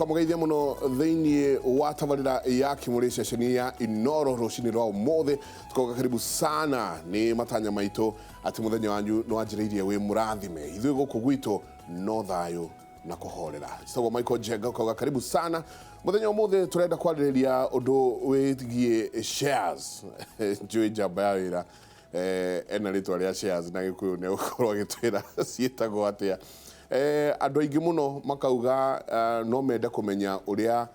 tukamugeithia muno thiini wa tabarira ya Kimuri ceceni ya Inooro rucini rwa umuthi tukoga karibu sana ni matanya maitu ati muthenya wanyu no anjiriirie wi murathime ithui guku gwitu no thayu na kuhorera citagwo Michael Jenga koga karibu sana muthenya umuthi turenda kwaririria undu wigie shares njui jamba ya wira ena ritwa ria shares na gikuyu ne ukorwo gitwira cietagwo atia andu aingi muno makauga no mende kumenya uria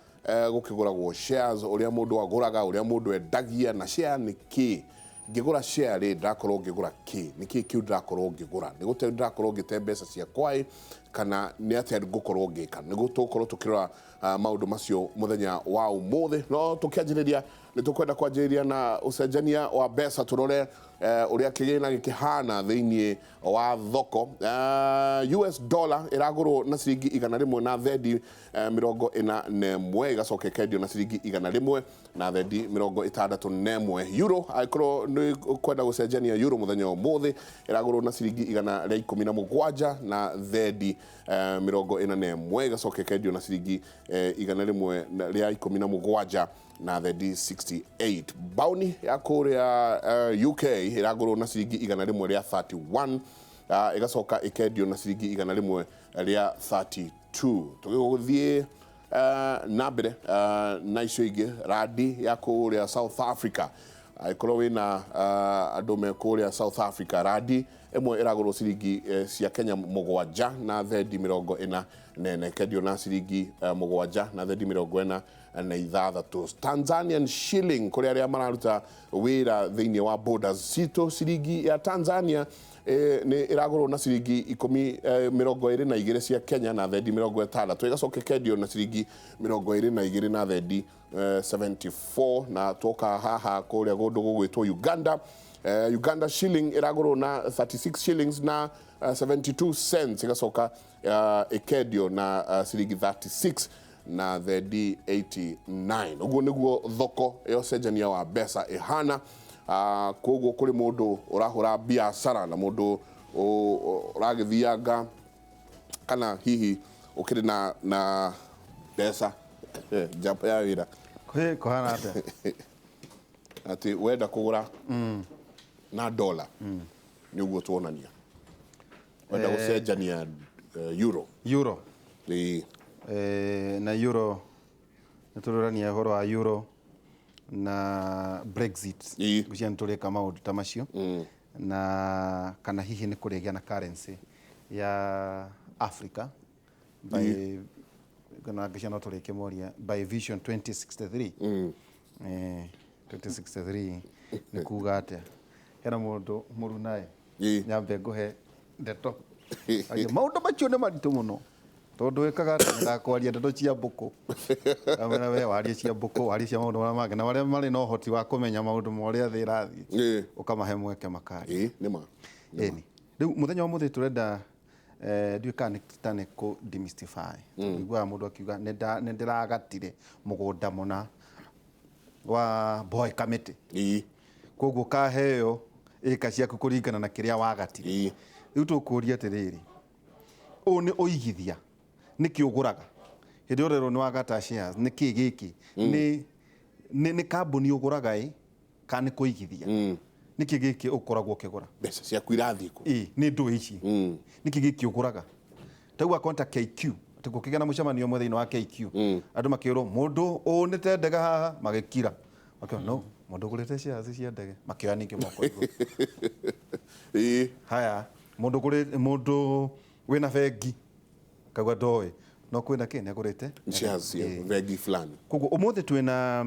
gukiguragwo shares uria mundu aguraga uria mundu endagia na share ni ki ngigura share ri ndakorwo ngigura ki ni ki kiu ndakorwo ngigura ni gute ndakorwo ngite mbeca cia kwai kana ni atia ngukorwo ngika ni gutukorwo tukirora maundu macio muthenya wa umuthi no tukianjiriria ni tukwenda kwanjiriria na ucenjania wa mbeca turore uria kigina gikihana thiini wa thoko US dollar iragurwo na ciringi 100 na thendi 41 igacoka kendio na ciringi 100 na thendi 61 euro aikorwo ni kwenda gucenjania euro muthenya wa muthi iragurwo na ciringi 117 na thendi 41 igacoka kendio na ciringi 117 na thendi 68 bauni ya kuria UK iragurwo na ciringi 100 ria 31 igacoka ikendio na ciringi 100 ria 32 tugiguthie na mbere na icio ingi randi ya kuria South Africa aikorwo wina andu me kuria South Africa randi emwe iragurwo ciringi cia Kenya 7 na thendi 40 na kendio na ciringi 7 na thendi 40 na ithathatu Tanzanian shilling kuri aria mararuta wira thiini wa borders cito ciringi ya Tanzania ni iragurwo na ciringi 22 cia Kenya na thendi 60 igacoka kendio na ciringi 22 na thendi 74 na toka haha kuria gundu gugwitwo Uganda Uganda shilling iragurwo na 36 shillings na 72 cents igacoka ikendio na ciringi 36 na thendi 89 uguo niguo thoko yo cenjania wa mbeca ihana koguo kuri mundu urahura biashara na mundu uragithianga kana hihi ukiri na mbeca japa ya wira kohana ate ati wenda kugura na dola niguo tuonania wenda gucenjania euro na euro naturorania horo wa euro na Brexit gucia ntureka maundu ta macio na kana hihi ni kurigia na currency ya Africa by kana gicana no tureke moria by vision 2063 2063 ni kuga atia hena mundu murunae nyambe nguhe ndeto ayo maundu macio ni maritu muno tondu wekaga ndakwaria ndeto cia mbuku amena we waria cia mbuku waria cia maundu mangĩ na waria mari no hoti wa kumenya maundu moria thi rathi ukamahe mweke makari nima ni riu muthenya wa muthi turenda ndiukane tane ko demystify igwa mundu akiuga ne ndiragatire mugunda mona wa boy committee koguo kaheo ika ciaku kuringana na kiria wagatire riu tukuria atiriri ni uigithia niki uguraga hindi urero ni wagata shares niki giki ni kambuni uguraga kana kuigithia niki giki ukoragwo kigura mbeca cia kuirathiko ni ndu ici niki giki uguraga tagwa konta KQ tukukigana mucemanio mwe thiini wa KQ andu makiro mundu ni tendega haha magikira makio no mundu gurite shares cia ndege makioya ningi moko iguru haya mundu wina bengi kagwa doe no kwina kene agurite shares bengi fulani koguo umuthi twina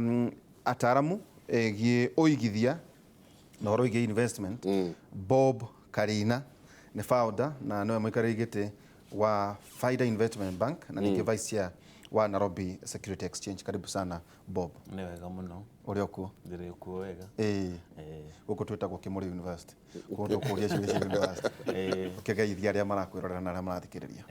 ataramu egie uigithia na oroige investment Bob Karina ni founder na no mwikarigite wa Faida Investment Bank na ni vice chair wa Nairobi Security Exchange. Karibu sana Bob. Ni wega muno. Uri okuo? Ndiri okuo wega. Guko twetagwo Kimuri University. Kundu kuria cio university. Ukigeithia aria marakwirorera na aria marathikiriria.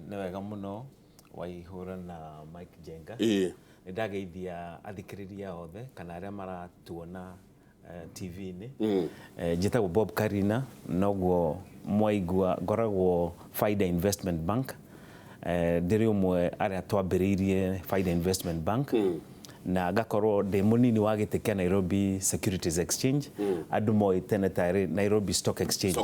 Ni wega muno waihura na Mike Jenga. Ni ndageithia athikiriria othe kana aria maratuona TV-ini. Njitagwo Bob Karina noguo mwaigua ngoragwo Faida Investment Bank ndĩrĩ ũmwe arĩa twambĩrĩirie Faida Investment Bank na ngakorwo ndĩ mũnini wa gĩtĩ kĩa Nairobi Securities Exchange andũ moĩ tene tarĩ Nairobi Stock Exchange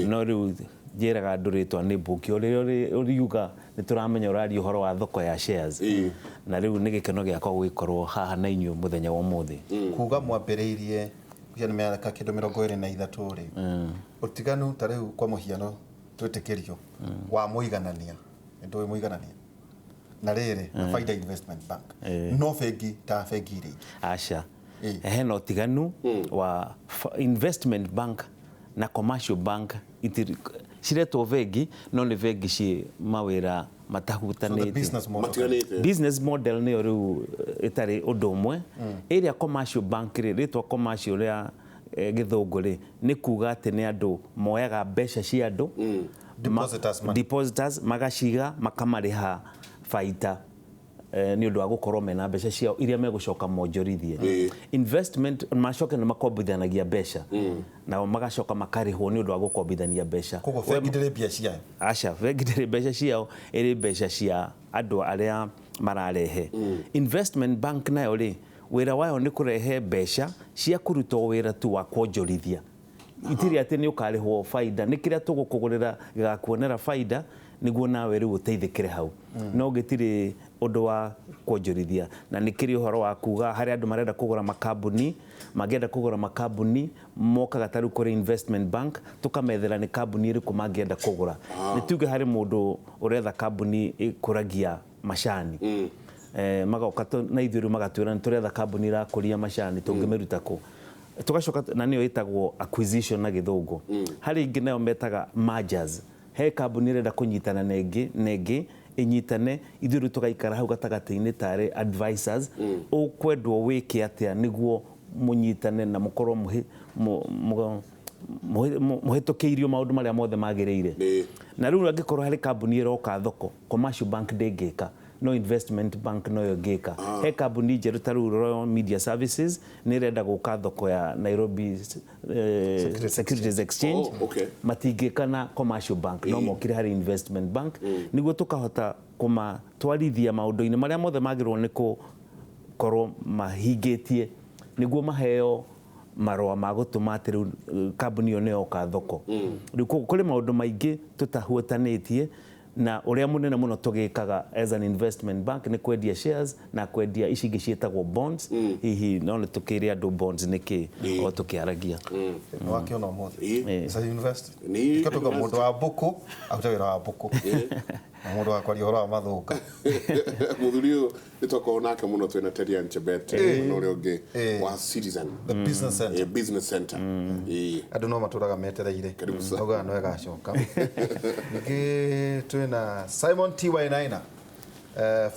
no rĩu njĩraga andũ rĩtwa nĩ Book ũrĩa ũriuga nĩ tũramenya ũraria ũhoro wa thoko ya shares na rĩu nĩ gĩkeno gĩakwa gũgĩkorwo haha na inyuĩ mũthenya wa ũmũthĩ kuga mwambĩrĩirie nĩ mĩaka kĩndũ 23 rĩu ũtiganu ta rĩu kwa mũhiano twĩtĩkĩrio wa mũiganania nĩ mũiganania na rĩrĩ na Faida Investment Bank no bengi ta bengi rĩngĩ aca hena ũtiganu wa investment bank na commercial bank ciretwo bengi no nĩ bengi ciĩ mawĩra matahutanĩtie business model nĩyo rĩu ĩtarĩ ũndũ ũmwe ĩrĩa commercial bank rĩ rĩtwa commercial rĩa gĩthũngũ rĩ nĩ kuga atĩ nĩ andũ moyaga mbeca cia andũ depositors magaciga makamarĩha faida nĩ ũndũ wa gũkorwo mena mbeca ciao iria megũcoka monjorithie investment macoke na makombithanagia mbeca na magacoka makarĩhwo nĩ ũndũ wa gũkombithania mbeca koguo bengi ndĩrĩ mbeca ciao aca bengi ndĩrĩ mbeca ciao ĩrĩ mbeca cia andũ arĩa mararehe investment bank nayo rĩ wĩra wayo nĩ kũrehe mbeca cia kũrutwo wĩra tu wa kwonjorithia itirĩ atĩ nĩ ũkarĩhwo faida nĩ kĩrĩa tũgũkũgũrĩra gĩgakuonera faida nĩguo nawe rĩu ũteithĩkĩre hau no gĩtirĩ ũndũ wa kwonjorithia na nĩ kĩrĩ ũhoro wa kuga harĩ andũ marenda kũgũra makambuni mangĩenda kũgũra makambuni mokaga tarĩu kũrĩ investment bank tũkamethera nĩ kambuni ĩrĩkũ mangĩenda kũgũra nĩ tuge harĩ mũndũ ũretha kambuni ĩkũragia macani magoka na ithuĩ rĩu magatwĩra nĩ tũretha kambuni ĩrakũria macani tũngĩmĩruta kũ tugacoka na nĩyo ĩtagwo acquisition na gĩthũngũ harĩ ingĩ nayo metaga mergers he kambuni ĩrenda kũnyitana na ĩngĩ ĩnyitane ithuĩ rĩu tũgaikara hau gatagatĩ-inĩ tarĩ advisors ũkwendwo wĩke atĩa nĩguo mũnyitane na mũkorwo mũhĩtũkĩirio maũndũ marĩa mothe magĩrĩire na rĩu angĩkorwo harĩ kambuni ĩroka thoko commercial bank ndĩngĩka no investment bank no yongeka he kambuni njerũ ta rĩu Royal Media Services nĩ ĩrenda gũka thoko ya Nairobi Securities Exchange matingĩka na commercial bank no mokire harĩ investment bank nĩguo tũkahota kũmatwarithia maũndũ-inĩ marĩa mothe magĩrĩrwo nĩ gũkorwo mahingĩtie nĩguo maheo marũa ma gũtũma atĩ rĩu kambuni ĩyo nĩ yoka thoko rĩu kũrĩ maũndũ maingĩ tũtahutanĩtie na ũrĩa mũnene mũno tũgĩkaga as an investment bank nĩ kwendia shares na kwendia ici ingĩ ciĩtagwo bonds hihi no nĩ tũkĩrĩ andũ bonds nĩkĩ o tũkĩaragia wakĩona ũmũthĩ is a university ikatuga mũndũ wa mbũkũ aruta wĩra wa mbũkũ na mũndũ wa kwaria ũhoro wa mathũka mũthuri ũyũ nĩtwakorwo nake mũno twĩna Terian Chebet na ũrĩa ũngĩ wa Citizen the business center andũ no matũraga metereire oga no ĩgacoka ningĩ twĩna Simon T. Wainaina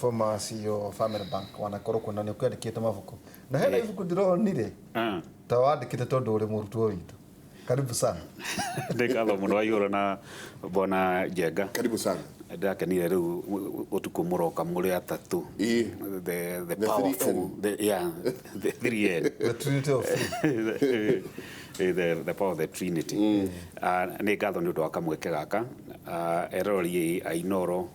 former CEO of Family Bank wanakorwo kuna nĩ kwandĩkĩte mabuku na hena ibuku ndĩronire ta wandĩkĩte tondũ ũrĩ mũrutwo witũ karibu sana ndĩkatho mũno waihũra na bona Njenga karibu sana ndakenire rĩu ũtukũ mũroka mũrĩ atatũ the powerful the three the trinity of the power of the trinity nĩ ngatho nĩ ũndũ wa kamweke gaka erori Inooro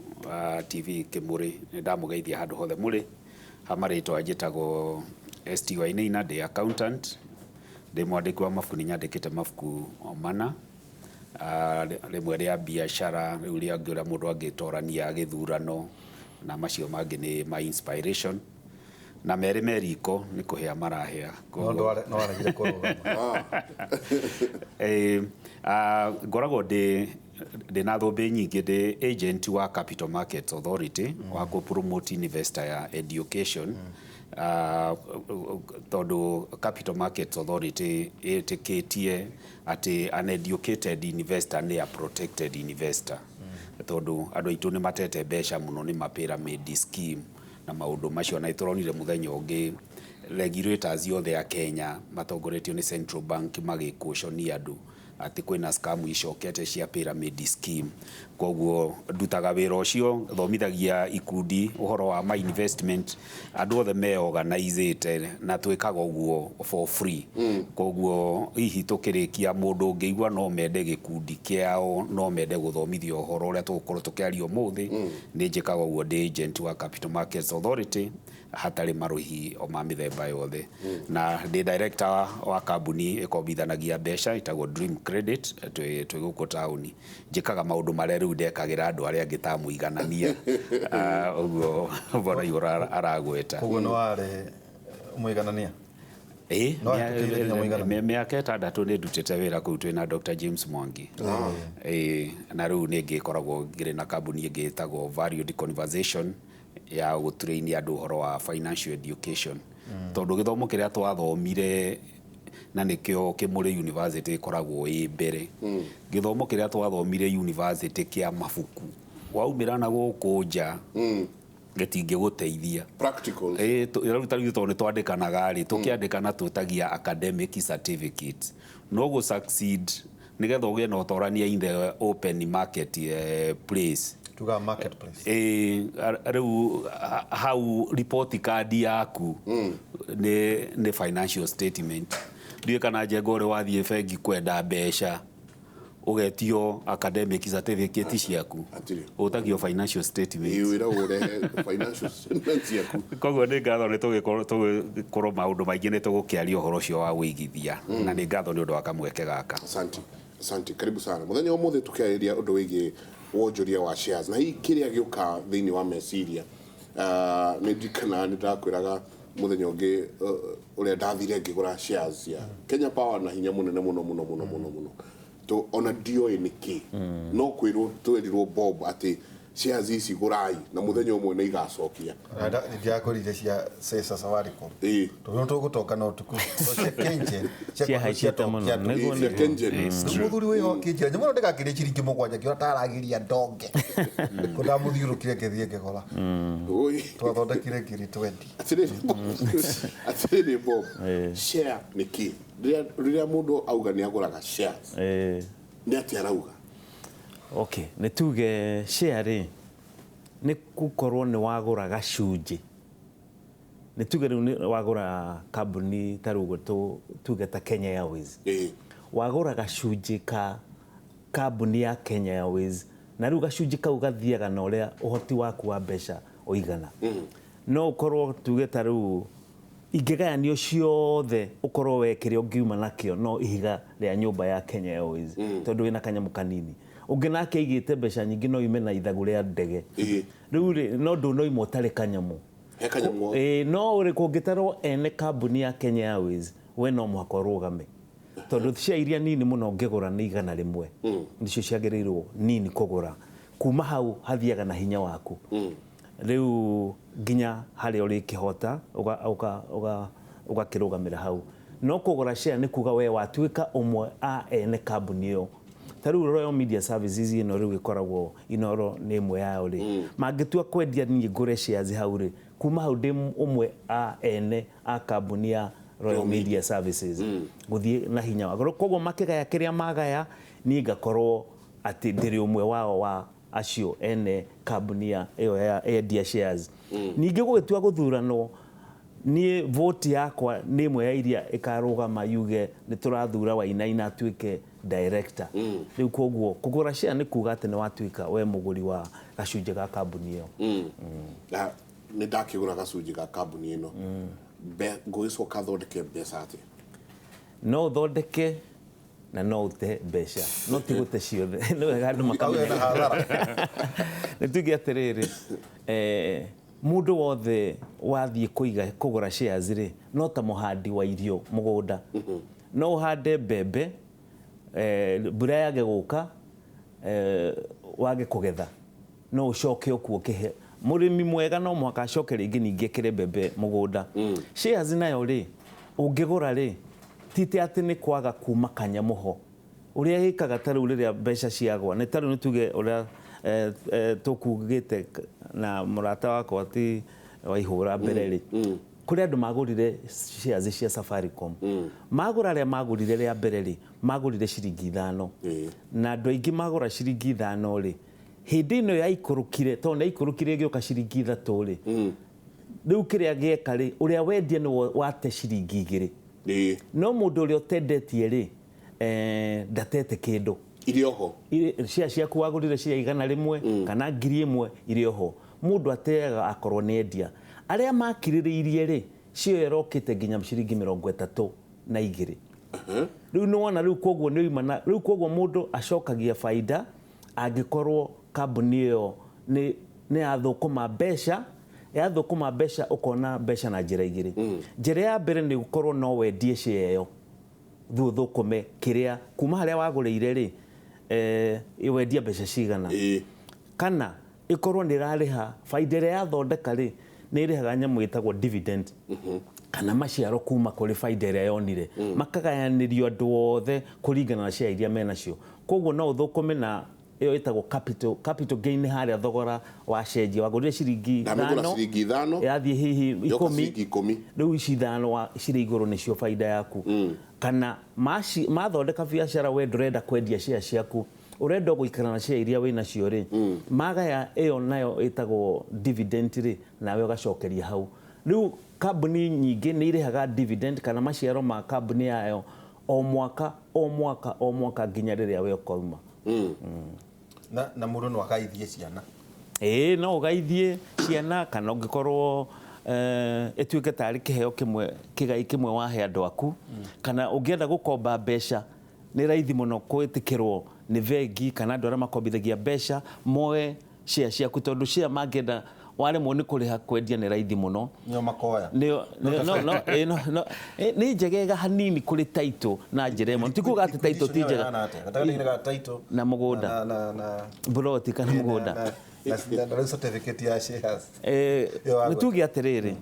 TV Kimuri nĩ ndamũgeithia handũ hothe mũrĩ hamarĩtwa njĩtagwo ST Wainaina ndĩ accountant ndĩ mwandĩki wa mabuku nĩ nyandĩkĩte mabuku mana rĩmwe rĩa biacara rĩu rĩa ngĩũra mũndũ angĩtorania gĩthurano na macio mangĩ nĩ my inspiration na merĩ meriko nĩ kũhĩa marahĩa no aregire kũrũgama ngoragwo ndĩna thũmbĩ nyingĩ ndĩ agent wa Capital Markets Authority wa kũ promote investor ya education tondũ Capital Markets Authority ĩtĩkĩtie atĩ an educated investor nĩ a protected investor tondũ andũ aitũ nĩ matete mbeca mũno nĩ ma pyramid scheme na maũndũ macio na ĩtũronire mũthenya ũngĩ regulators yothe ya Kenya matongoretio nĩ Central Bank magĩkũconia andũ ati kwina scam icokete cia pyramid scheme. Koguo ndutaga wira ucio thomithagia ikundi uhoro wa my investment, andu othe me organized na twikaga uguo for free. Koguo hihi tukirikia mundu ungiigua no mende gikundi kiao, no mende guthomithio uhoro uria tugukorwo tukiaria umuthi, ni njikaga uguo ndi agent wa Capital Markets Authority hatari maruhi o ma mithemba yothe. Na ndi director wa kambuni ikombithanagia mbeca itagwo Dream Credit twi guku tauni. Njikaga maundu maria riu ndekagira andu aria ngitamuiganania uguo bona igora aragweta. Koguo no are muiganania miaka itandatu ni ndutite wira kuu twina Dr. James Mwangi. Na riu ni ngikoragwo ngiri na kambuni ingi itagwo Valued Conversation ya gutrain andu horo wa financial education. Tondu githomo kiria twathomire na nikio Kimuri University ikoragwo i mbere. Githomo kiria twathomire university kia mabuku waumira na guku nja getinge guteithia practical tariu to ni twandikanaga ri tukiandikana tutagia academic certificate no go succeed nigetha ugie na utorania in the open market place tuga marketplace riu how report card yaku ne financial statement ndiye kana jegore wathie bengi kwenda mbeca ugetio academic certificate ciaku utagio financial statement wira ure financial statement ciaku. Koguo ni ngatho ni tugikorwo maundu maingi ni tugukiaria uhoro cio wa wigithia na ni ngatho ni undu wa kamweke gaka. Asante karibu sana muthenya wa muthe tukiaria undu wigi wonjoria wa shares na hii kiria giuka thiini wa meciria ni ndikana ni ndakwiraga muthenya ungi uria ndathire ngigura shares ya Kenya Power na hinya munene muno to ona dio niki no kwirwo twerirwo Bob ati shares ici gurai na muthenya umwe ni igacokia ndia korire cia Sesa Safaricom to tugutoka no tuku kenje cia haicita muno niguo ni kenje muthuri we hokinje nyamo ndikakire ciringi mugwanja kio taragiria ndonge kuda muthiurukire kithie ngigora twathondekire ngiri 20 atiri Bob share niki riria mundu auga ni aguraga shares ni ati arauga okay ni tuge share ni gukorwo ni wagura gacunji ni tuge ni wagura kambuni tarugo tuge ta Kenya Airways wagura gacunji ka kambuni ya Kenya Airways na riu gacunji kau gathiaga na uria uhoti waku wa mbeca uigana no ukorwo tuge taru ingegayanio ciothe ukorwo wekire ungiuma nakio no ihiga ria nyumba ya Kenya Airways tondu wina kanyamu kanini unginake igite mbeca nyingi no ime na ithagu ria ndege riu no ndu no imotare kanyamu no uri kungitarwo ene kambuni ya Kenya Airways we no mwako rugame tondu cia iria nini muno ngigura ni igana rimwe nicio ciagereirwo nini kugura kuma hau hathiaga na hinya waku riu ginya hari uri kihota uga kirugamira hau no kugura share ni kuga we watuika umwe a ene kambuni yo taru Royal Media Services ino riu ikoragwo Inooro ni imwe yao ri mangitua kwendia ni ngure shares hau ri kuma hau ndi umwe a ene a kambuni ya Royal Media Services guthie na hinya wa koguo makigaya kiria magaya ni ngakorwo ati ndiri umwe wao wa acio ene kambuni ya endia shares ningi gugitua guthurano ni vote yakwa ni imwe ya iria ikarugama yuge ni turathura Wainaina atuike director riu koguo kugura share ni kuga ati ni watuika we muguri wa gacunji ga kambuni iyo na ni ndakigura gacunji ga kambuni ino ngugicoka thondeke mbeca ati no thondeke na no ute mbeca no tigute ciothe no wega andu makamenya ni tuge atiriri mundu wothe wathie kugura shares ri no ta muhandi wa irio mugunda no uhande mbembe mbura yage guka wage kugetha no ucoke okuo kihe murimi mwega no mwaka acoke ringi ningi kire mbembe mugunda shares nayo ri ungigura ri tite ati ni kwaga kuma kanyamuho uria hikaga taru riria mbeca ciagwa ni taru ni tuge uria tukugite na murata wako ati waihura mbere ri kuri andu magurire shares cia Safaricom magura ria magurire ria mbere ri magurire ciringi 5 na andu aingi magura ciringi 5 ri hindi ino ya ikurukire to na ikurukire gioka ciringi 3 ri riu kiria gieka ri uria wendia ni wate ciringi 2 no mundu uria utendetie ri ndatete kindu irioho cia ciaku wagurire cia 100 kana 1000 irioho mundu ateaga akorwo ni endia aria makiririirie ri cio yerokite nginya ciringi 32 riu no wana riu koguo ni imana riu koguo mundu acokagia faida angikorwo kambuni iyo ni athukuma mbeca ukona mbeca na njira igiri njira ya mbere ni gukorwo no wendie share iyo thuthukume kiria kuma haria wagurire ri iwendia mbeca cigana kana ikorwo ni rariha faida ria yathondeka ri ni irihaga nyamu itagwo dividend kana maciaro kuma kuri faida ria yonire makagayanirio andu othe kuringana na share iria menacio koguo no uthukume na iyo itagwo capital gain haria thogora wa share wagurire ciringi 5 yathie hihi 10 riu ici 5 ciri iguru nicio faida yaku kana mathondeka biashara we ndurenda kwendia share ciaku urenda guikara na share iria wina cio ri magaya iyo nayo itagwo dividend ri nawe ugacokeria hau riu kambuni nyingi ni irihaga dividend kana maciaro ma kambuni yayo o mwaka nginya riria we ukauma na mundu no akaithie ciana no ugaithie ciana kana ungikorwo etuike tari kiheo kimwe kigai kimwe wahe andu aku kana ungienda gukomba mbeca ni raithi muno kwitikirwo ni vengi kana andu aria makombithagia mbeca moe share ciaku tondu share mangenda wale moni kuriha kwendia ni raithi muno nio makoya ni njegega hanini kuri title na njiremo tikuga ati title ti njega na mugunda na broti kana mugunda na certificate ya shares nitugi atiriri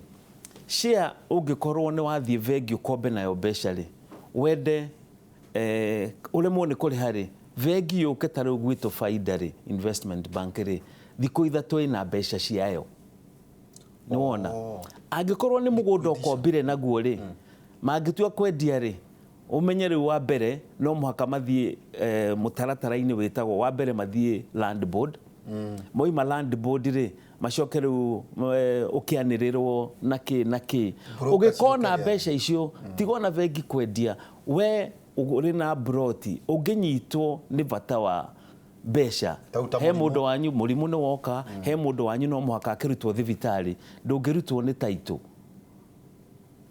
share ungikorwo ni wathie vengi ukombe nayo mbeca ri wende uremwo ni kuriha ri vengi yuke tari gwitu faida ri investment bank ri thiko ithatu ina mbeca ciayo ni wona angikorwo ni mugunda ukombire naguo ri mangitua kwendia ri umenye ri wa mbere no muhaka mathie mutaratara-ini witagwo wa mbere mathie land board moima land board ri macoke riu ukianirirwo naki ugikona mbeca icio tigona vengi kwendia we uri na broti unginyitwo ni bata wa mbeca he mundu wanyu murimu ni woka he mundu wanyu no muhaka akirutwo thibitari ndungirutwo ni title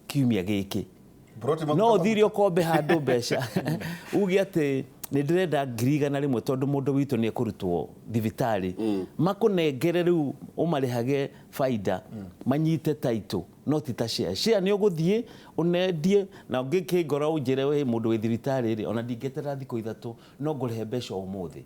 kiumia giki no thirio kombe handu mbeca ugi ati ni ndirenda 100,000 tondu mundu witu ni ekurutwo thibitari makunengere riu umarihage faida manyite title no tita share ni uguthie unendie na ngikingora unjire we mundu wi thibitari ri ona ndingetera thiko ithatu no ngurihe mbeca umuthi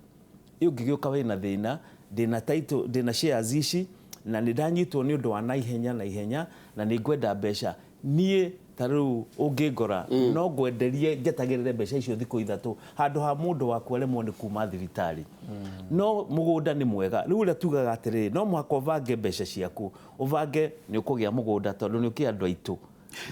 iyo ngigioka wina thina ndina title ndina shares ici na ndanyitwo ni undu wa naihenya na ni ngwenda mbeca nie taru ungingora no ngwenderie ngetagirire mbeca icio thiko ithatu handu ha mundu wa kweremwo ni kuma thibitari no mugunda ni mwega riu ria tugaga atiri no muhaka uvange mbeca ciaku uvange ni ukugia mugunda tondu ni ukia andu aitu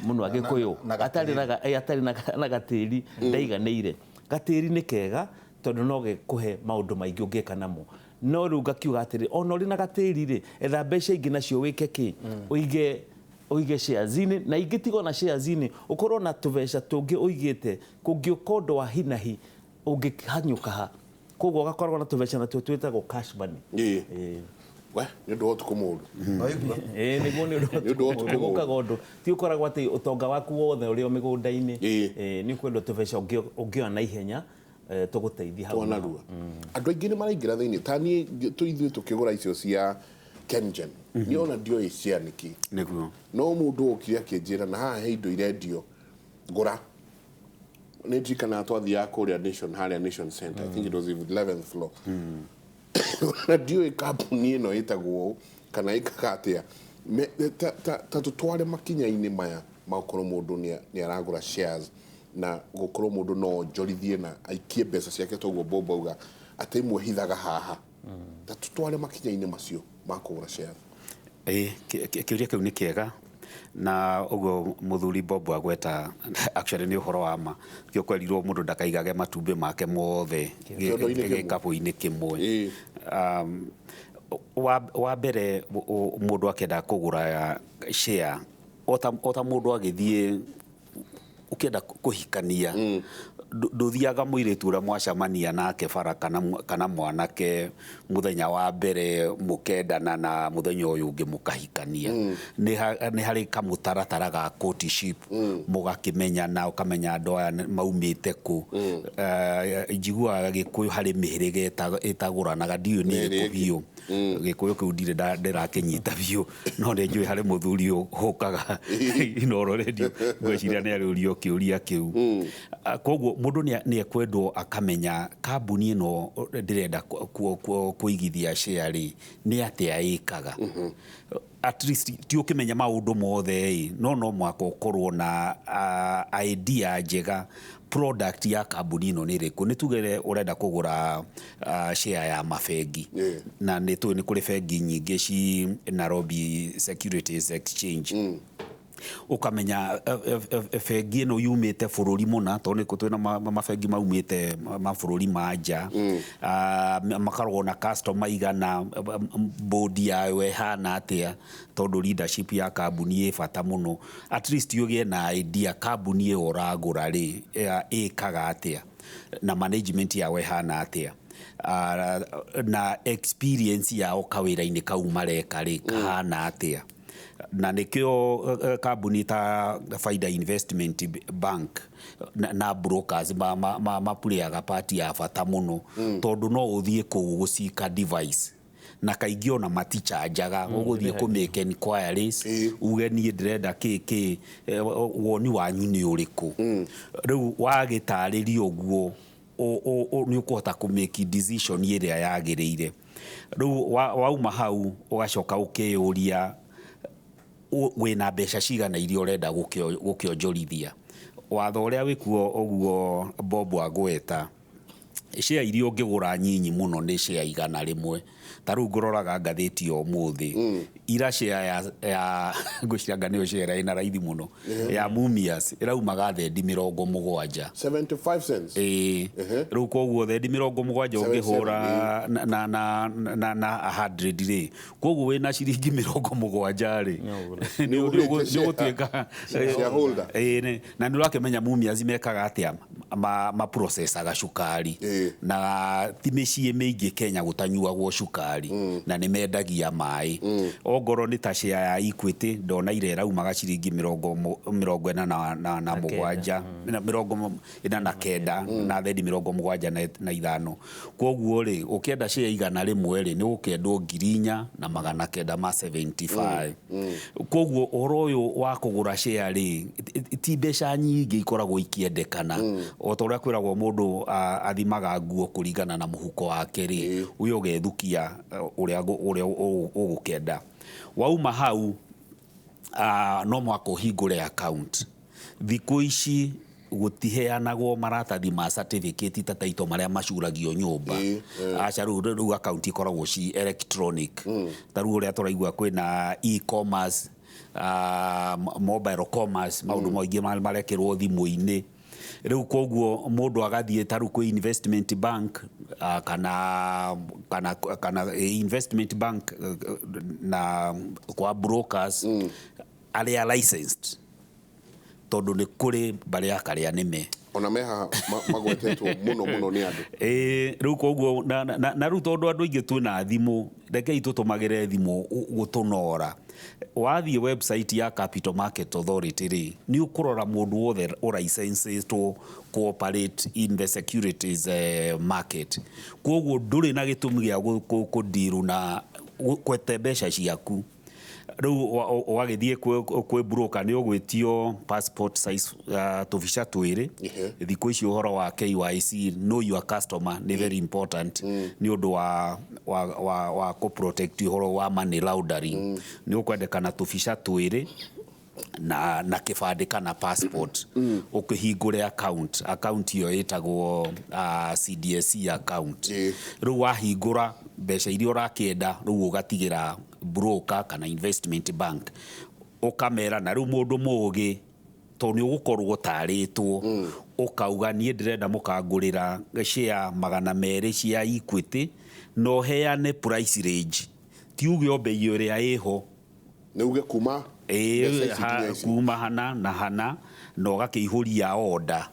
muno agikuyu atari na gatiri ndaiganeire gatiri ni kega tondu no gikuhe maundu maingi ungika namo no riu ngakiuga atiri ona uri na gatiri ri etha mbeca ingi nacio wike ki uige shares-ini na ingitigo na shares-ini ukorwo na tubeca tungi uigite kungiukondo wa hinahi ungihanyuka ha koguo ugakorwo na tubeca na twitagwo cash money we ni ndu otu kumundu niguo ni ndu otu kumundu ti ukoragwo ati utonga waku wothe uri o migunda-ini ni kwenda tubeca ungioa na ihenya tuguteithia hau narua andu aingi ni maraingira thiini tani tuithue tukigura icio cia Kengen ni ona dio cia niki niguo no mundu ukire akinjira na haha indo irendio ngura ni njikana twathia kuria Nation Center I think it was the 11th floor na dio company ino itagwo kana ikakatia ta tutware makinya-ini maya makorwo mundu ni aragura shares na gukorwo mundu no njorithie na aikie mbeca ciake toguo bombauga ati imwe hithaga haha ta tutware makinya-ini macio makugura shares kiuria kiu ni kiega na ugo muthuri Bob agweta actually ni uhoro wa ma kio kwerirwo mundu ndakaigage matumbi make mothe gikapu-ini kimwe. Wa mbere mundu akenda kugura share ota mundu agithie ukenda kuhikania nduthiaga muiritu uria mwacamania nake bara kana mwanake muthenya wa mbere mukendana na muthenya uyu ungi mukahikania ni hari kamutaratara ga courtship mugakimenyana ukamenya andu aya maumite ku njiguaga Gikuyu hari mihirige itaguranaga ndiu ni Gikuyu Gikuyu kiu ndire ndirakinyita biu no ni njui hari muthuri hukaga Inooro radio gweciria ni arurio kiuria kiu koguo mundu ni ekwendwo akamenya kambuni ino ndirenda kuigithia share ni atia ikaga at least ti ukimenya maundu mothe no mwako ukorwo na idea njega product ya kambuni ino ni riku ni tugere urenda kugura share ya mafengi na ni tu ni kuri fengi nyingi ci Nairobi Securities Exchange ukamenya fengi ino yumite bururi muna to ni kutwina mafengi maumite mabururi manja makarwo na customer igana board yawe hana atia tondu leadership ya kambuni bata muno at least yugie na idea kambuni iyo uragura ri ikaga atia na management yawe hana atia na experience yao kawira-ini kau mareka ri hana atia na nikio kambuni ta Faida Investment Bank na brokers mapureaga party ya bata muno tondu no uthie ku gucika device na kaingĩ ona matichanjaga ũgũthiĩ ku make inquiries uge niĩ ndĩrenda kĩkĩ woni wanyu nĩ ũrĩkũ rĩu wagĩtarĩria ũguo nĩ ũkũhota ku make decision ĩrĩa yagĩrĩire rĩu wauma hau ũgacoka ũkĩyũria wĩna mbeca cigana iria ũrenda gũkĩonjorithia watho ũrĩa wĩkuo ũguo Bob agweta share iria ũngĩgũra nyinyi muno nĩ share igana rĩmwe ta rĩu ngũroraga ngathĩti o mũthĩ ira share ya ngwĩciria nĩyo share ĩna raithi muno ya Mumias ĩraumaga thendi 70 75 cents rĩu koguo thendi 70 ũngĩhũra na 100 rĩ koguo wĩna ciringi 70 rĩ nĩ ũgũtuĩka shareholder na nĩ ũrakĩmenya Mumias mekaga atĩa processaga cukari na ti mĩciĩ mĩingĩ Kenya gũtanyuagwo cukari na nĩ mendagia maĩ ongoro nĩ ta share ya Equity ndona ire raumaga ciringi 47 na thendi 75 koguo rĩ ũkĩenda share igana rĩmwe rĩ nĩ ũkĩendwo 4,975 koguo ũhoro ũyũ wa kũgũra share rĩ ti mbeca nyingĩ ikoragwo ikĩendekana o ta ũrĩa kwĩragwo mũndũ athimaga nguo kũringana na mũhuko wake rĩ uyo gethukia ũrĩa ũgũkenda wauma hau no mwako hingũre account thikũ ici gutiheanagwo maratathi ma certificate ta taito maria macuragio nyumba acha rĩu account ikoragwo ci electronic ta rĩu ũrĩa tũraigua kwĩna e-commerce mobile commerce maũndũ maingĩ marekĩrwo thimũ-inĩ rĩu koguo mũndũ agathiĩ ta rĩu kwĩ investment bank kana investment bank na kwa brokers arĩa licensed tondu nĩ kũrĩ barĩa karĩa nĩme ona meha magwetetwo muno nĩ andũ rĩu koguo na rĩu tondu andũ aingĩ twĩna thimũ rekei tũtũmagĩre thimũ gũtũnora wathiĩ website ya Capital Market Authority rĩ nĩ ũkũrora mũndũ wothe ũlicensĩtwo cooperate in the securities market koguo ndũrĩ na gĩtũmi gĩa kũndiru na kwete mbeca ciaku rĩu wagĩthiĩ kwĩ broker nĩ ũgwĩtio passport size tũbica twĩrĩ thikũ ici ũhoro wa KYC know your customer nĩ very important nĩ ũndũ wa kũ-protect ũhoro wa money laundering nĩ ũkwendekana tũbica twĩrĩ na kĩbandĩ kana passport ũkĩhingũre account iyo ĩtagwo CDSC account rĩu wahingũra mbeca iria ũrakĩenda rĩu ũgatigĩra broker kana investment bank ukamera na riu mundu mugi to ni ugukorwo taritwo ukauga nie ndirenda mukangurira share 200 cia Equity no heane price range tiuge obei uria iho Neuge kuma kuma hana na hana no gakiihuria order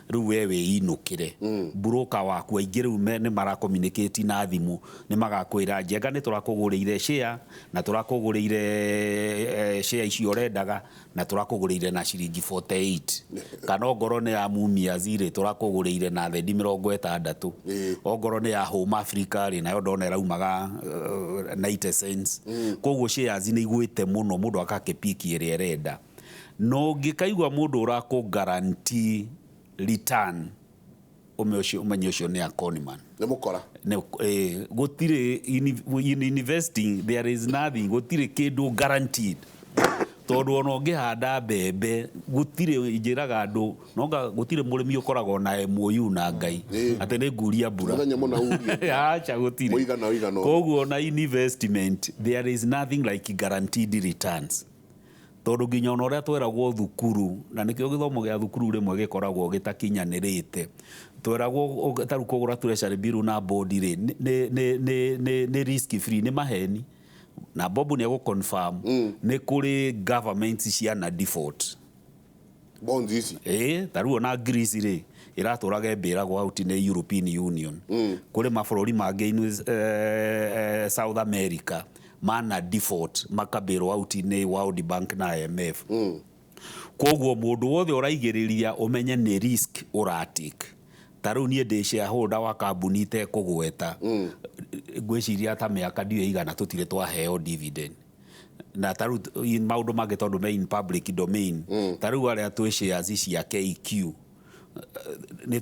riu wewe inukire broker waku aingĩ riu nĩ mara communicate na thimu nĩ magakwĩra njenga nĩ tũrakũgũrĩire share na tũrakũgũrĩire share icio ũrendaga na tũrakũgũrĩire na ciringi 48 kana ongoro nĩ ya Mumias rĩ tũrakũgũrĩire na thendi 60 ongoro nĩ ya Home Africa rĩ nayo ndona ĩraumaga 90 cents koguo shares nĩ igwĩte mũno mũndũ akakĩpiki ĩrĩa ĩrenda no ngĩkaigua mũndũ ũrakũ guarantee return umenye ucio ni aconiman ne mukora gutire in investing there is nothing gutire kindu guaranteed tondu ona ngihanda bebe gutire njiraga andu nonga gutire murimi ukoragwo na MOU na ngai ate ne nguria mbura acha gutire muigana koguo na investment there is nothing like guaranteed returns tondu nginya ona uria tweragwo thukuru na nikio githomo gia thukuru rimwe gikoragwo gitakinyanirite tweragwo taru kugura treasury bill na board ri ni risk free ni maheni na bobu ni go confirm ni kuri government cia na default bonds ici taru ona Greece ri iraturaga mbiragwo out ni European Union kuri mabũrũri mangĩ South America mana default makabirwo out ni World Bank na IMF koguo mundu wothe uraigiriria umenye ni risk uratik taru nie de shareholder wa kambuni te kugweta gwiciria ta miaka ndio igana tutire twaheo dividend na taru maundu mangĩ tondu me in public domain taru aria twi shares cia KQ ni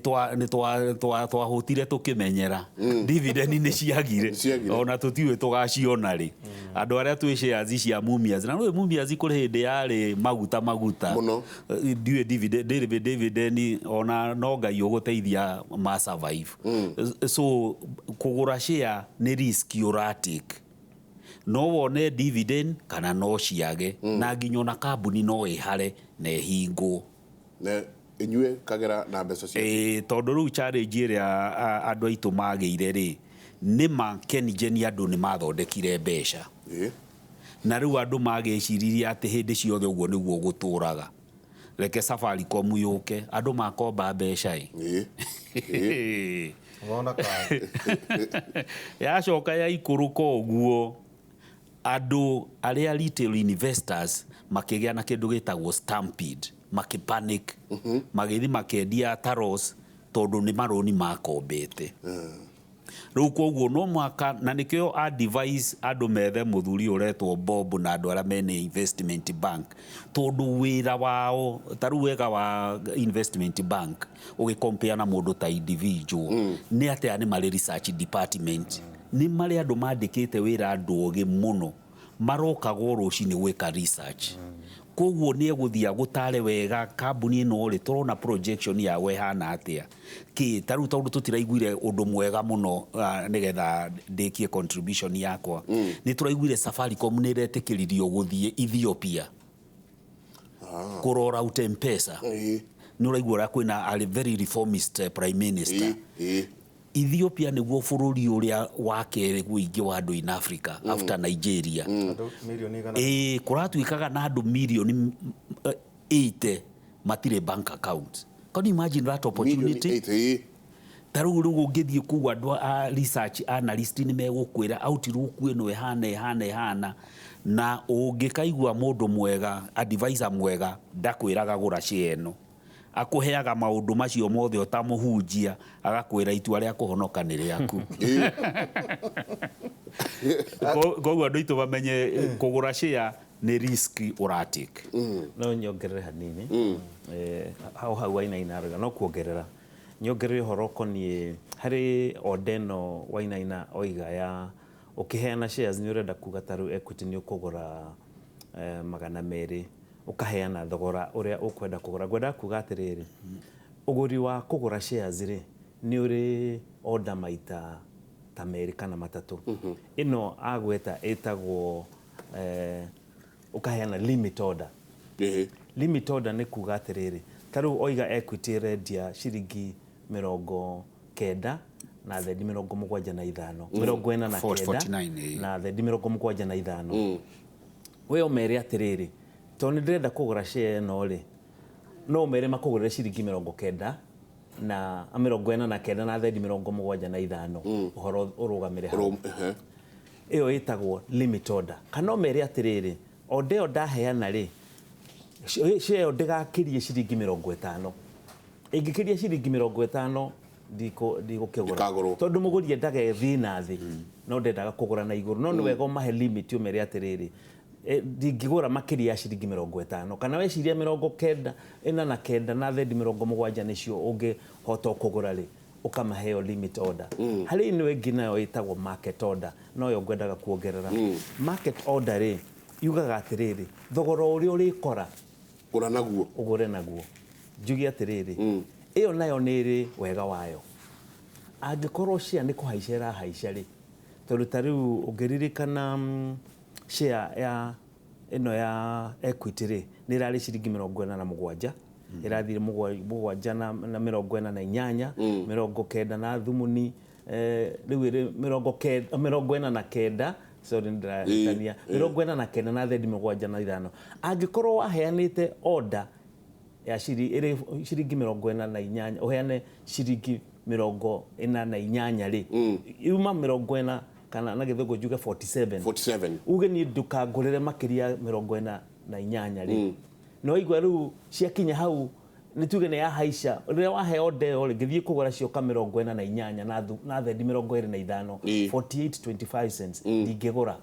hotire tukimenyera dividend ni ciagire ona tutiwe tugaciona ri andu aria twi shares cia Mumias na no Mumias kuri hindi yari maguta ndiwe dividend ona no ngai uguteithia ma survive so kugura share ni risk uratic no wone dividend kana no ciage na nginya na kambuni no ihare na hingo inyue kagera na mbeca cia tondu riu challenge iria andu aitu magĩire ri nima kenijeni andu ni mathondekire mbeca na riu andu magĩciriria ati hindi ciothe uguo niguo guturaga reke Safaricom yuke andu makomba mbeca wona ka yacoka ya ikuruka uguo andu aria retail investors makigĩa na kindu gitagwo stampede makipanic magithi makendia taros tondu ni maroni makombete riu koguo no mwaka na nikio advise andu methe muthuri uretwo Bob na andu aria mene investment bank tondu wira wao taru wega wa investment bank ugicompare na mundu ta individual ni ate ani mari research department ni mari andu mandikite wira andu ogi muno marokagwo rucini gwika research koguo ni eguthia gutare wega kambuni no ri turona projection ya we hana atia ki taru tondu tutiraiguire undu mwega muno nigetha ndikie contribution yakwa ni turaiguire Safaricom ni retikiririo guthie Ethiopia kurora out M-Pesa ni uraigua kwina a very reformist prime minister Ethiopia niguo bururi uria wakere guingi wa andu in Africa after Nigeria kuratuikaga na andu milioni 8 matire bank account. Can you imagine that opportunity? Taru rugo ngithie kuwa andu a research analyst ni megukwira outru kwino ehana na ungikaigua mundu mwega advisor mwega ndakwiraga gura share eno akuheaga maundu macio mothe utamuhunjia agakwira itua ria kuhonoka ni riaku koguo andu itu bamenye kugura share ni risk uratic no nyongerera hanini hau wainaina no kuongerera nyongerera horoko ni hari Odeno wainaina oiga ya ukiheana shares ni urenda kuga taru equity ni ukugura 200 ukaheana thogora uria ukwenda kugura gwenda kuga atiriri uguri wa kugura shares ri ni uri order maita ta meri kana matatu ino agweta etagwo ukaheana limit order. Limit order nĩ kuga atĩrĩrĩ, ta rĩu oiga Equity rendia ciringi 90 na thendi 75 49 na thendi 75 we omere atĩrĩrĩ, tondũ nĩ ndĩrenda kũgũra share ĩno rĩ, no mere makũgũrĩre ciringi 90 na 49 na thendi 75 ũhoro ũrũgamĩre hau. Ĩyo ĩtagwo limit order. Kana omere atĩrĩrĩ, order ĩyo ndaheana rĩ, share ĩyo ndĩgakirie ciringi 50. Ĩngĩkiria ciringi 50 ndigũkĩgũra, tondũ mũgũri endaga ĩthiĩ na thĩ, no ndendaga kũgũra na igũrũ. No nĩ wega ũmahe limit ũmere atĩrĩrĩ, ndingĩgũra makĩria ya ciringi 50, kana weciria 99 na thendi 70 nĩcio ũngĩhota kũgũra rĩ, ũkamaheo limit order. Harĩ ĩno ĩngĩ nayo ĩtagwo market order, no yo ngwendaga kuongerera. Market order rĩ, yugaga atĩrĩrĩ, thogora ũrĩa ũrĩkora ũgũre naguo. Njuge atĩrĩrĩ, ĩyo nayo nĩ ĩrĩ wega wayo. Angĩkorwo share nĩ kũhaica ĩrahaica rĩ, tondũ ta rĩu ũngĩririkana share ya ĩno ya Equity rĩ, nĩ ĩrarĩ ciringi 47, ĩrathire 7 na 48, 90 na thumuni, rĩu ĩrĩ 49, sorry ndĩratania, 49 na thendi 75. Angĩkorwo waheanĩte order ya ciringi 48, uheane ciringi 48 rĩ, yuma 40 kana na gĩthũngũ njuge 47, uge ni ndukangũrĩre makĩria 48 rĩ, no igwa rĩu ciakinya hau nĩ tuge nĩ yahaica. Rĩrĩa wahe order ĩyo ngĩthiĩ kũgũra cioka 48 na thendi 25, 48.25 cents ndingĩgũra.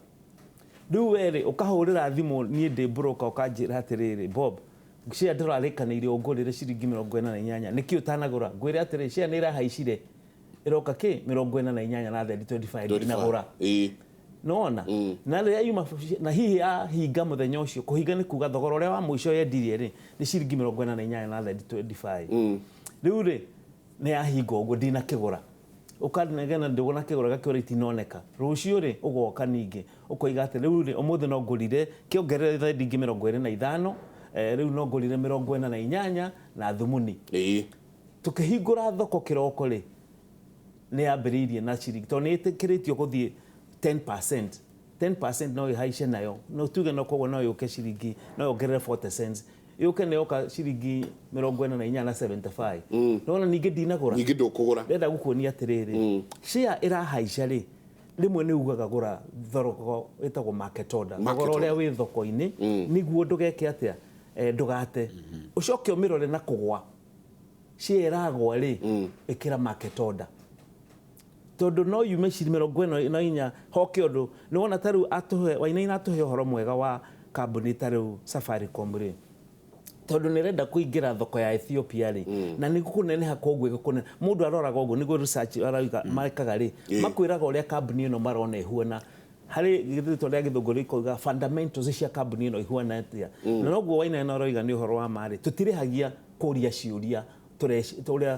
Rĩu were ũkahũrĩra thimũ, niĩ ndĩ broker, ũkanjĩra atĩrĩrĩ, Bob, share ndĩrarĩkanĩire ũngũrĩre ciringi 48, nĩkĩ ũtanagũra? Ngwĩre atĩrĩ, share nĩ ĩrahaicire, ĩroka kĩ 48 na thendi 25 ndinagũra. Nona na rĩrĩa yuma na hihi ahinga mũthenya ũcio, kũhinga nĩ kuga thogora ũrĩa wa mũico yendirie rĩ, nĩ ciringi 48 na thendi 25. Rĩu rĩ, nĩ yahinga ũguo ndinakĩgũra. Ũkanegena ndĩgũna kĩgũra gakĩora itinoneka. Rũciũ rĩ, ũgoka ningĩ ũkoiga atĩ rĩu rĩ, ũmũthĩ no ngũrire kĩongerere thendi 25, rĩu no ngũrire 48 na thumuni. Tũkĩhingũra thoko kĩroko rĩ, nĩ yambĩrĩirie na ciringi, tondũ nĩ ĩtĩkĩrĩtio gũthiĩ 10%. 10% no ĩhaice nayo, no tuge no koguo no yũke ciringi, no yongerere 40 cents, yũke nĩ yoka ciringi 44 na 75. Nona ningĩ ndinagũra, ningĩ ndũkũgũra. Ndenda gũkuonia atĩrĩrĩ, share ĩrahaica rĩ, rĩmwe nĩ ugaga gũra thogora ĩtagwo market order, thogora ũrĩa wĩ thoko-inĩ, nĩguo ndũgeke atĩa, ndũgate ũcoke ũmĩrore na kũgwa. Share ĩragwa rĩ, ĩkĩra market order, tondũ no yume ciringi 44 hoke ũndũ. Nĩ wona ta rĩu atũhe Wainaina atũhe ũhoro mwega wa kambuni ta rĩu Safaricom rĩ, tondũ nĩ renda kũingĩra thoko ya Ethiopia rĩ, na nĩ gũkũneneha koguo gũkũneneha. Mũndũ aroraga ũguo, nĩguo research arauga marekaga rĩ, makwĩraga ũrĩa kambuni ĩno marona ĩhuana. Harĩ gĩthĩtwo rĩa gĩthũngũ rĩkoiga fundamentals cia kambuni ĩno ihuana atĩa. Na noguo Wainaina aroiga nĩ ũhoro wa marĩ, tũtirĩhagia kũria ciũria tũrĩa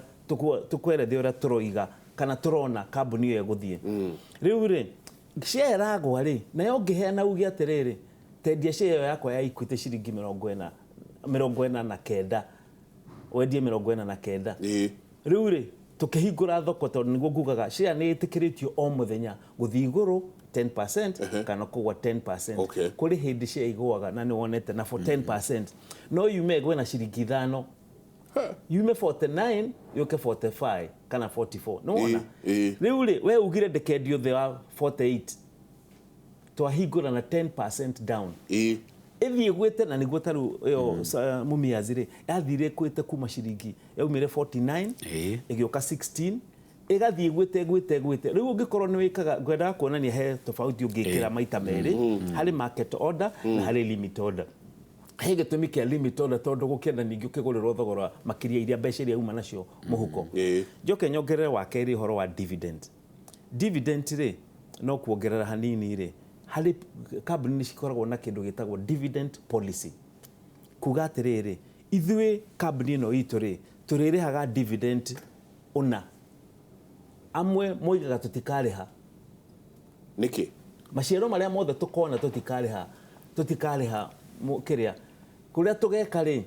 tũkwerethe ũrĩa tũroiga kana tũrona kambuni ĩyo gũthiĩ. Rĩu rĩ, share ĩragwa rĩ, nayo ngĩheana uge atĩrĩrĩ, tendia share ĩyo yakwa ya Equity ciringi 49, wendie 49. Rĩu rĩ, tũkĩhingũra thoko, tondũ nĩguo ngugaga share nĩ ĩtĩkĩrĩtio o mũthenya gũthiĩ igũrũ 10% kana kũgwa 10%. Kũrĩ hĩndĩ share igũaga, na nĩ wonete na for 10% no yume gwena ciringi 5, yume 49 yoke 45 kana 44. No wona rĩu rĩ, we ugire ndekendio thĩ wa 48, twahingũra na 10% down, ĩthiĩ gwĩte. Na nĩguo ta rĩu ĩyo Mumias rĩ, yathire gwĩte kuma ciringi yaumire 49 ĩgĩũka 16, ĩgathiĩ gwĩte. Rĩu ũngĩkorwo nĩ wĩkaga, ngwendaga kuonania he tofauti ũngĩkĩra maita merĩ, harĩ market order na harĩ limit order. He gĩtũmi kĩa limit order, tondũ gũkĩenda ningĩ ũkĩgũrĩrwo thogora makĩria iria mbeca iria uma nacio mũhuko. Njoke nyongerere wa kerĩ ũhoro wa dividend. Dividend rĩ, no kuongerera hanini rĩ, harĩ kambuni cikoragwo na kĩndũ gĩtagwo dividend policy. Kuga atĩrĩrĩ, ithuĩ kambuni ĩno itũ rĩ, tũrĩrĩhaga dividend ũna. Amwe moigaga tũtikarĩha. Nĩkĩ? Maciaro marĩa mothe tũkona tũtikarĩha kiria kuria tugeka ri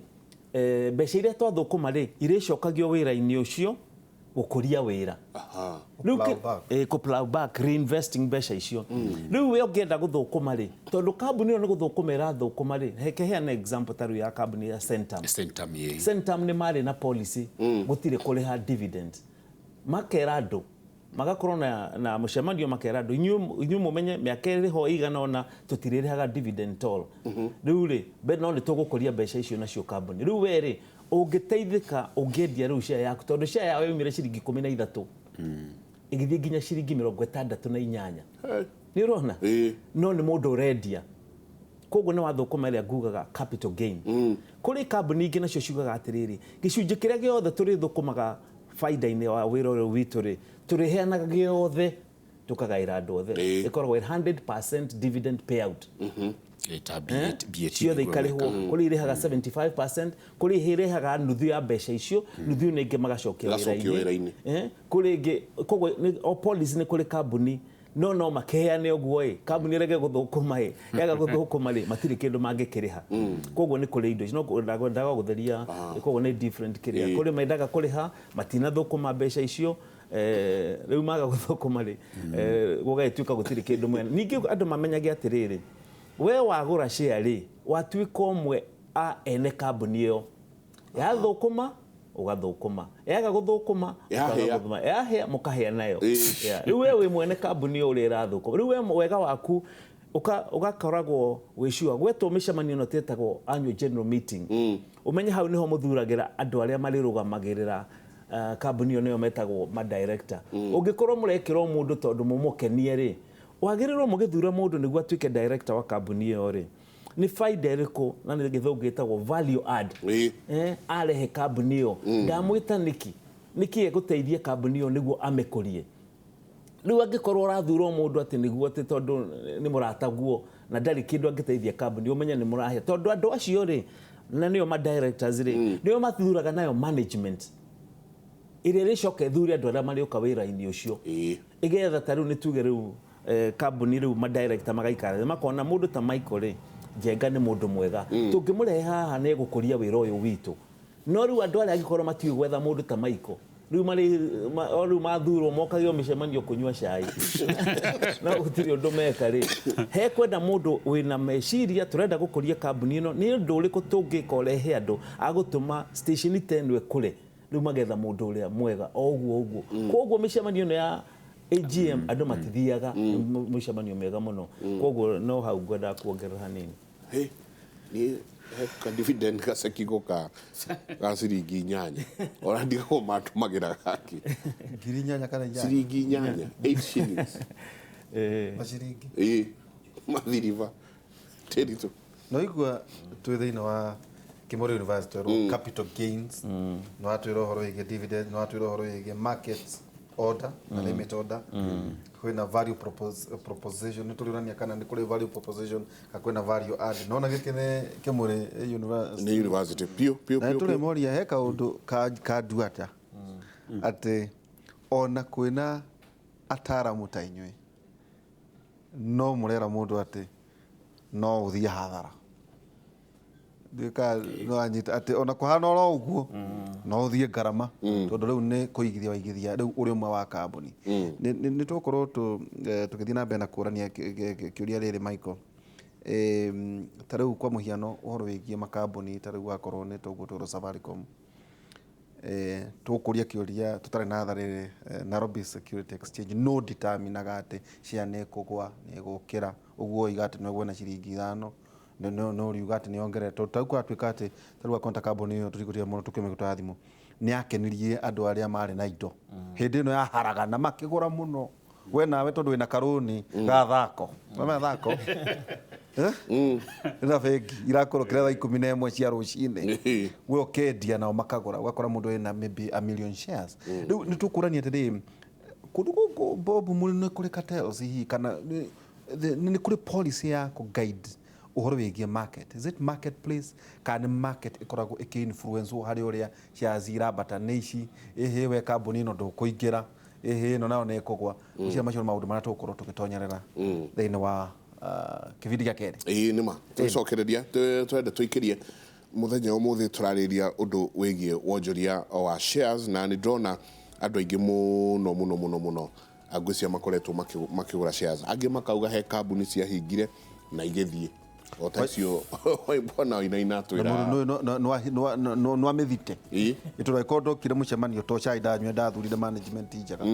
mbeca iria twathukuma ri iricokagio wira-ini ucio gukuria wira ku plow back reinvesting mbeca icio riu we ungienda guthukuma ri tondu kambuni ni guthukuma irathukuma ri heke heana example taru ya kambuni ya Centum ni mari na policy gutire kuriha dividend makera andu magakorwo na mucemanio makera andu inyu mumenye miaka iriho igana ona tutiririhaga dividend toll riu ri no ni tugukuria mbeca icio nacio kambuni riu we ri ungiteithika ungendia riu share yaku tondu share yawe yumire ciringi 13 igithie nginya ciringi 68 ni urona no ni mundu urendia koguo ni wathukuma iria ngugaga capital gain kuri kambuni ingi nacio ciugaga atiriri gicunji kiria giothe turi thukumaga faida-ini wa wira uyu witu ri turiheanaga giothe tukagaira andu othe ikoragwo 100% dividend payout ciothe ikarihwo kuri irihaga 75% kuri irihaga nuthu ya mbeca icio nuthu ningi magacokia wira-ini kuri ingi koguo o policy ni kuri kambuni no makeane oguo kambuni rege guthukuma yaga guthukuma matiri kindu mangikiriha koguo ni kuri indo no ndaga gutheria koguo ni different kiria kuri mendaga kuriha matina thukuma mbeca icio riu maga guthukuma gugatuika gutiri kindu mwene ningi andu mamenyage atiriri we wagura share watuika umwe a ene kambuni iyo yathukuma ugathukuma yaga guthukuma ugathukuma yahia mukahia nayo riu we mwene kambuni uri irathukuma riu we wega waku ugakoragwo wiciwa gwetwo micemanio no tetagwo annual general meeting umenye hau niho muthuragira andu aria marirugamagira kambuni iyo niyo metagwo ma director ungikorwo murekirwo mundu tondu mumukenie ri wagirirwo mugithura mundu niguo atuike director wa kambuni iyo ri ni faida iriku na ni githungu gitagwo value add arehe kambuni iyo ndamwita niki eguteithia kambuni iyo niguo amekurie riu angikorwo rathurwo mundu ati niguo ati tondu ni murataguo na ndari kindu angiteithia kambuni umenya ni murahia tondu andu acio ri na niyo ma directors ri niyo mathuraga nayo management iria ricoka ithuri andu aria mari ukawira-ini ucio igetha taru ni tuge riu kambuni riu ma director magaikara makona mundu ta Michael ri Njenga ni mundu mwega tungimurehe haha ni gukuria wira uyu witu no riu andu aria agikorwo matiwe gwetha mundu ta Michael riu mathurwo mokagio micemanio kunywa cai na gutiri undu meka ri he kwenda mundu wina meciria turenda gukuria kambuni ino ni undu uriku tungika urehe andu agutuma station 10 wekure riu magetha mundu uria mwega oguo koguo micemanio ino ya AGM andu matithiaga micemanio mega muno koguo no hau ngwenda kuongerera hanini ni ka dividend ka sekigo ka ciringi 8 ora ndigo matumagira gaki ngiri 8 kana 8 ciringi 8 shillings maciringi mathiriva terito no igua twi thiina wa Kimuri University capital gains no atwira horo ige dividend no atwira horo ige market order na limit order kwina value proposition nitulirania kana ni kuri value proposition akwina value add no na gikene Kimuri university pio na tule moria heka undu ka duata ate ona kwina ataramu ta inywe no murera mundu ate no uthia hathara dika no anyita ate ona kuhana oro uguo no uthie ngarama tondu riu ni kuigithia waigithia riu uri umwe wa kambuni ni tukorwo tukithia na mbere na kurania kiuria riri Michael tariu kwa muhiano uhoro wigie makambuni tariu akorwo ni tugutura Safaricom tukuria kiuria tutari na thari Nairobi Security Exchange no determinaga ati ciane kugwa ni gukira uguo igati no gwena ciringi 5 no riugati ni ongeretwo tauko atwika ati taru akonta kambuni yo turikutia muno tukimekuta thimu ni akenirie andu aria mari na indo hindi no ya haragana makigura muno we nawe tondu wina karuni gathako mama thako na vegi irakorokera thaa 11 cia rucine we okendia nao makagura ugakora mundu wina maybe a million shares riu ni tukurania today kundu guku bobu muri ni kuri cartels hihi kana ni kuri policy ya ku guide uhoro wigie market is it marketplace kana market ikoragwo iki-influence hari uria ciazira bataneici we kambuni no ndukuingira no nao ne kugwa ucia macio maundu mara tukorwo tugitonyerera thiini wa kibindi gĩa kerĩ. nima twicokereria twende twikirie muthenya umuthi turariria undu wigie wonjoria wa shares na ni ndrona andu aingi muno angwĩcia makoretwo makigura shares angi makauga he kambuni cia hingire na igithie otacio bona ina twira no amithite itura ikondo kire mucemanio to chai ndanywe ndathurire management njega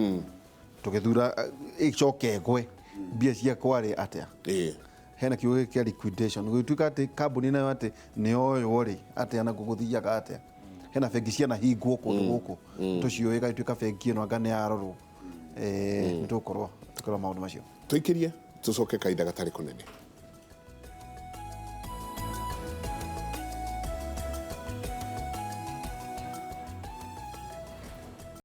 tugithura icoke gwe mbia cia kwari atia hena kiugo kia liquidation gwituika ati kambuni nayo ati ni oyo ri ati ana guguthiaga atia hena bengi cia na hingwo kundu guku tucio igatuika bengi no anga ni arorwo nitukorwo maundu macio twikirie tucoke kaida gatari kunene.